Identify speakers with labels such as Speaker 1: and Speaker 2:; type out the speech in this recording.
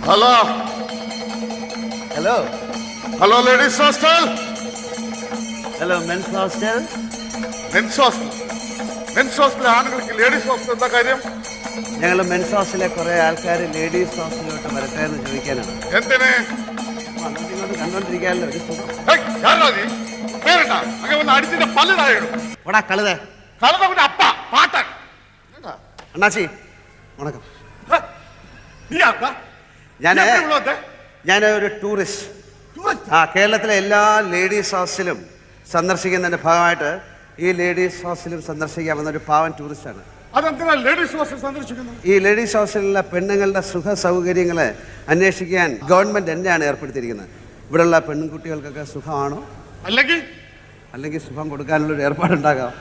Speaker 1: Hello
Speaker 2: hello
Speaker 1: hello ladies hostel.
Speaker 2: Hello men's hostel.
Speaker 1: Men's hostel. Men's hostel ആണുങ്ങൾക്ക് ladies hostel എന്താ കാര്യം?
Speaker 2: ഞങ്ങൾ men's ഹോസ്റ്റലിലെ കുറെ ആൾക്കാർ ലേഡീസ് ഹോസ്റ്റലിലോട്ട് വരട്ടെ എന്ന് ചോദിക്കാനാണ്.
Speaker 1: എന്തിന്?
Speaker 2: ഇങ്ങോട്ട് കണ്ടോണ്ടിരിക്കാനല്ലോ ഒരു സുഖം.
Speaker 1: അടിച്ചിട്ട് പല്ലിടായിടും.
Speaker 2: ഓടാ കഴുത.
Speaker 1: കഴുത അപ്പ പാട്ടൻ.
Speaker 2: അണ്ണാച്ചി വണക്കം. ഞാൻ ഒരു ടൂറിസ്റ്റ്. കേരളത്തിലെ എല്ലാ ലേഡീസ് ഹോസ്റ്റലും സന്ദർശിക്കുന്നതിന്റെ ഭാഗമായിട്ട് ഈ ലേഡീസ് ഹോസ്റ്റലും സന്ദർശിക്കാമെന്നൊരു പാവൻ ടൂറിസ്റ്റാണ്. ഈ ലേഡീസ് ഹോസ്റ്റലിലെ പെണ്ണുങ്ങളുടെ സുഖ സൗകര്യങ്ങളെ അന്വേഷിക്കാൻ ഗവൺമെന്റ് എന്നെയാണ് ഏർപ്പെടുത്തിയിരിക്കുന്നത്. ഇവിടെയുള്ള പെൺകുട്ടികൾക്കൊക്കെ സുഖമാണോ അല്ലെങ്കിൽ സുഖം കൊടുക്കാനുള്ളൊരു ഏർപ്പാടുണ്ടാകാം.